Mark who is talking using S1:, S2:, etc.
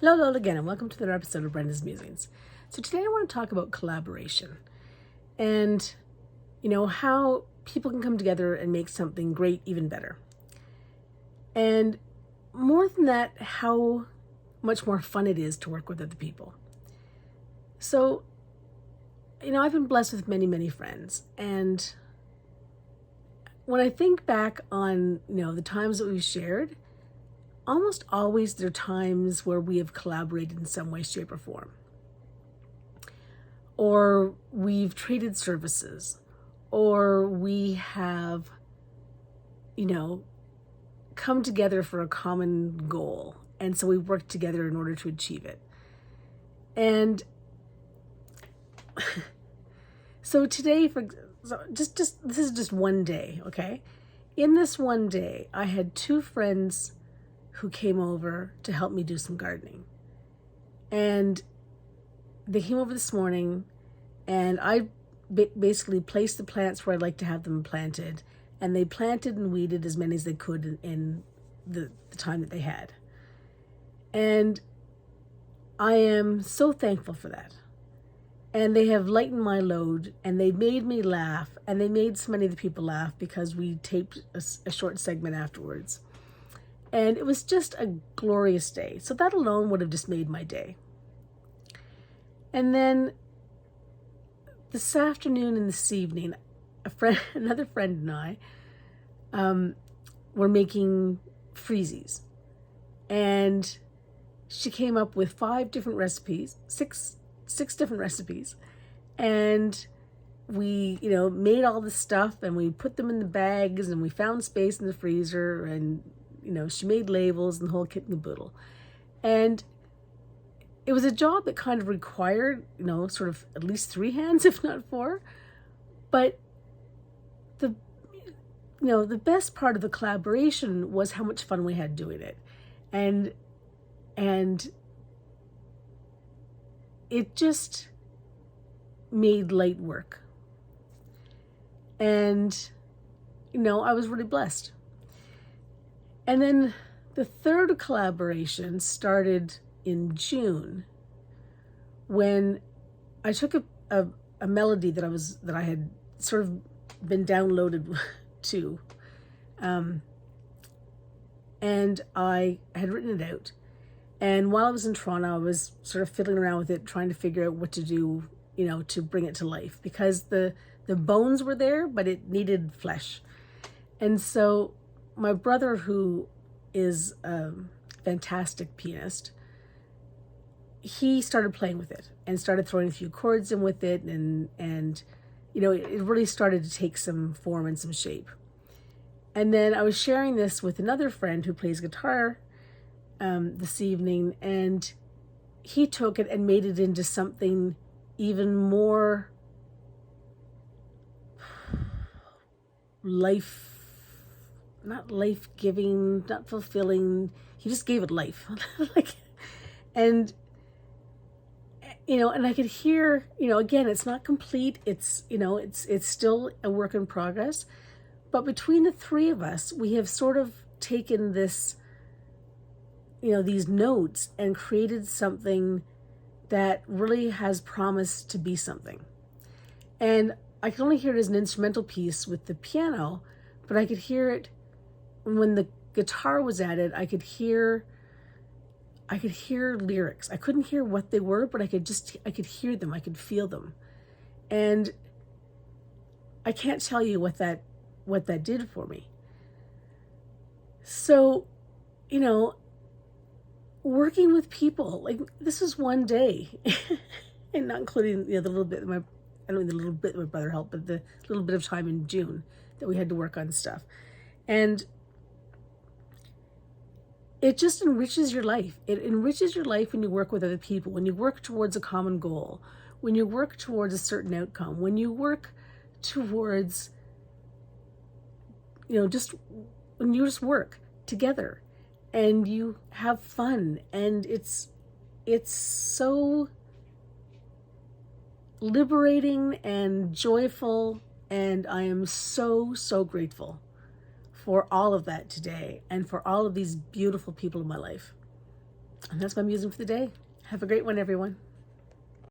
S1: Hello again, and welcome to another episode of Brenda's Musings. So today I want to talk about collaboration and, how people can come together and make something great even better. And more than that, how much more fun it is to work with other people. So, I've been blessed with many friends. And when I think back on, the times that we've shared, almost always there are times where we have collaborated in some way, shape, or form. Or we've traded services, or we have, come together for a common goal. And so we work together in order to achieve it. And so today, this is just one day, okay? In this one day, I had two friends who came over to help me do some gardening. And they came over this morning, and I basically placed the plants where I'd like to have them planted, and they planted and weeded as many as they could in the time that they had. And I am so thankful for that. And they have lightened my load, and they made me laugh, and they made so many of the people laugh because we taped a short segment afterwards. And it was just a glorious day. So that alone would have just made my day. And then this afternoon and this evening, another friend and I were making freezies. And she came up with 5 different recipes, six different recipes. And we, made all this stuff, and we put them in the bags, and we found space in the freezer, and she made labels and the whole kit and caboodle. And it was a job that kind of required, sort of at least 3 hands, if not 4. But the best part of the collaboration was how much fun we had doing it. And it just made light work. And, I was really blessed. And then the third collaboration started in June, when I took a melody that I had sort of been downloaded to, and I had written it out. And while I was in Toronto, I was sort of fiddling around with it, trying to figure out what to do, to bring it to life, because the bones were there, but it needed flesh. And so my brother, who is a fantastic pianist, he started playing with it and started throwing a few chords in with it, and it really started to take some form and some shape. And then I was sharing this with another friend who plays guitar this evening, and he took it and made it into something even more not life-giving, not fulfilling. He just gave it life. And I could hear, again, it's not complete. It's still a work in progress. But between the 3 of us, we have sort of taken this, these notes and created something that really has promised to be something. And I could only hear it as an instrumental piece with the piano, but I could hear it when the guitar was added. I could hear lyrics. I couldn't hear what they were, but I could hear them. I could feel them. And I can't tell you what that did for me. So, working with people, like, this is one day, and not including, the little bit that my brother helped, but the little bit of time in June that we had to work on stuff. And it just enriches your life. It enriches your life when you work with other people, when you work towards a common goal, when you work towards a certain outcome, when you work towards, when you just work together and you have fun, and it's so liberating and joyful, and I am so grateful for all of that today, and for all of these beautiful people in my life. And that's my musing for the day. Have a great one, everyone.